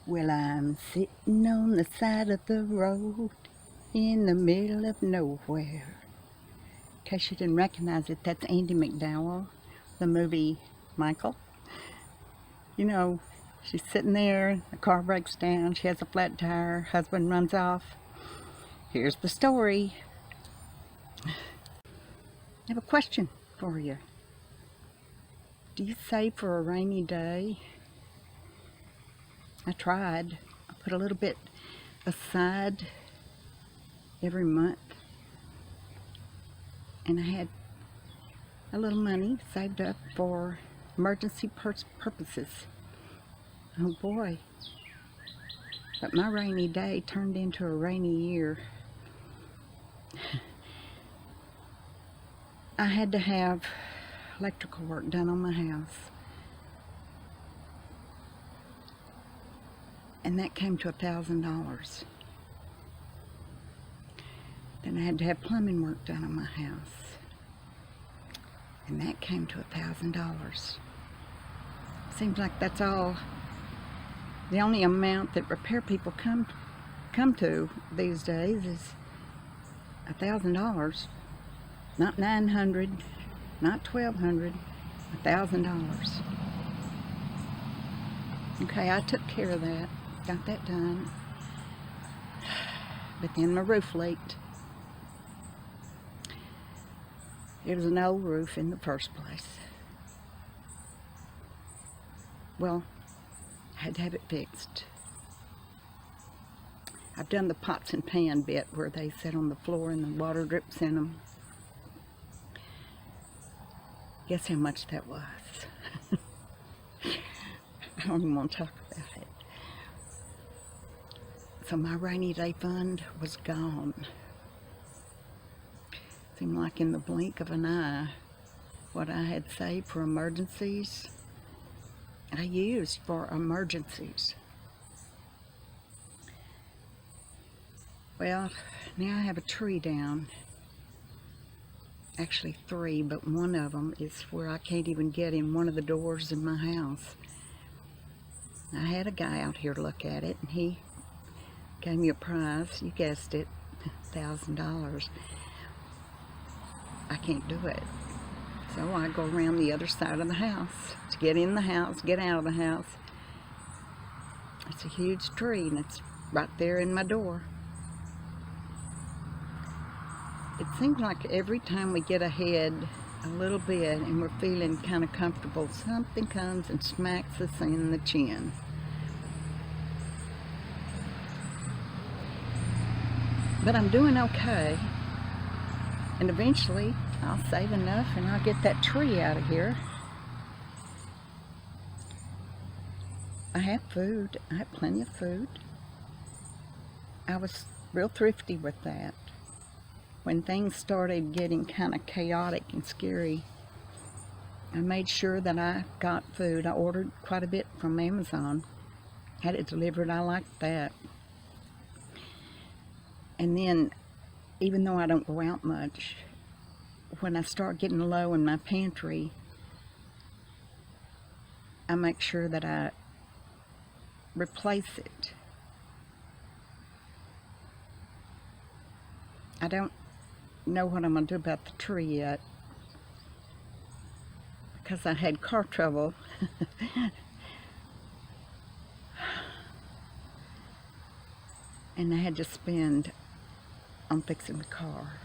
Well, I'm sitting on the side of the road in the middle of nowhere. In case you didn't recognize it, that's Andy McDowell, the movie Michael. You know, she's sitting there, the car breaks down, she has a flat tire, husband runs off. Here's the story. I have a question for you. Do you save for a rainy day? I tried. I put a little bit aside every month, and I had a little money saved up for emergency purposes. Oh boy. But my rainy day turned into a rainy year. I had to have electrical work done on my house. And that came to $1,000. Then I had to have plumbing work done on my house. And that came to $1,000. Seems like that's all, the only amount that repair people come to these days is $1,000. Not $900, not $1,200, $1,000. Okay, I took care of that, got that done. But then my roof leaked. It was an old roof in the first place. Well, I had to have it fixed. I've done the pots and pan bit where they sit on the floor and the water drips in them. Guess how much that was? I don't even want to talk about it. So my rainy day fund was gone. Seemed like in the blink of an eye, what I had saved for emergencies, I used for emergencies. Well, now I have a tree down. Actually 3, but one of them is where I can't even get in one of the doors in my house. I had a guy out here look at it, and he gave me a prize. You guessed it, $1,000. I can't do it. So I go around the other side of the house to get in the house, get out of the house. It's a huge tree, and it's right there in my door. It seems like every time we get ahead a little bit and we're feeling kind of comfortable, something comes and smacks us in the chin. But I'm doing okay. And eventually I'll save enough and I'll get that tree out of here. I have food. I have plenty of food. I was real thrifty with that. When things started getting kind of chaotic and scary, I made sure that I got food. I ordered quite a bit from Amazon. Had it delivered. I liked that. And then, even though I don't go out much, when I start getting low in my pantry, I make sure that I replace it. I don't know what I'm going to do about the tree yet, because I had car trouble. And I had to spend on fixing the car.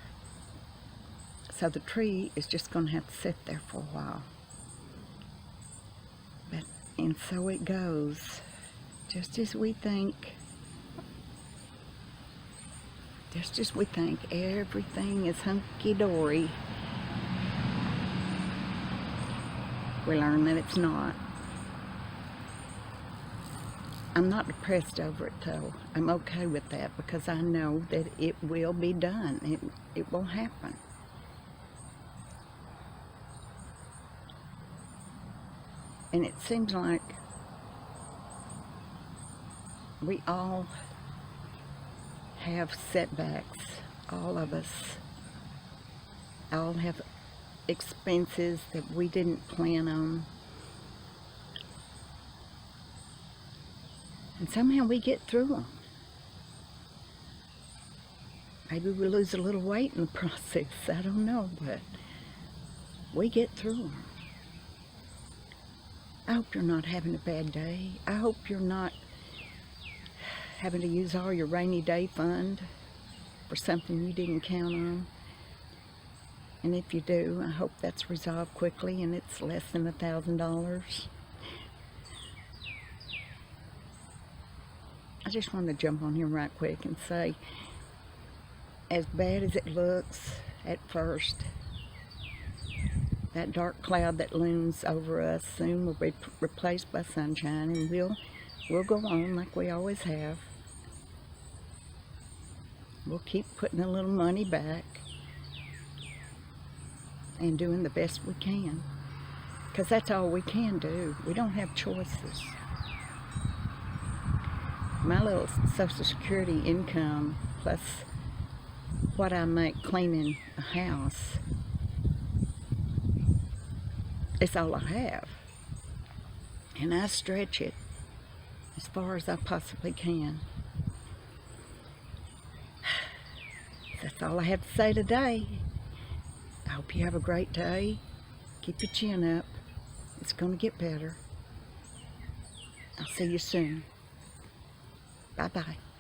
So the tree is just going to have to sit there for a while. And so it goes, just as we think. Just as we think everything is hunky-dory, we learn that it's not. I'm not depressed over it though. I'm okay with that because I know that it will be done. It will happen. And it seems like we all have setbacks. All of us all have expenses that we didn't plan on. And somehow we get through them. Maybe we lose a little weight in the process, I don't know, but we get through them. I hope you're not having a bad day. I hope you're not having to use all your rainy day fund for something you didn't count on. And if you do, I hope that's resolved quickly and it's less than $1,000. I just want to jump on here right quick and say, as bad as it looks at first, that dark cloud that looms over us soon will be replaced by sunshine, and we'll go on like we always have. We'll keep putting a little money back and doing the best we can, because that's all we can do. We don't have choices. My little Social Security income plus what I make cleaning a house, it's all I have. And I stretch it as far as I possibly can. That's all I have to say today. I hope you have a great day. Keep your chin up. It's going to get better. I'll see you soon. Bye-bye.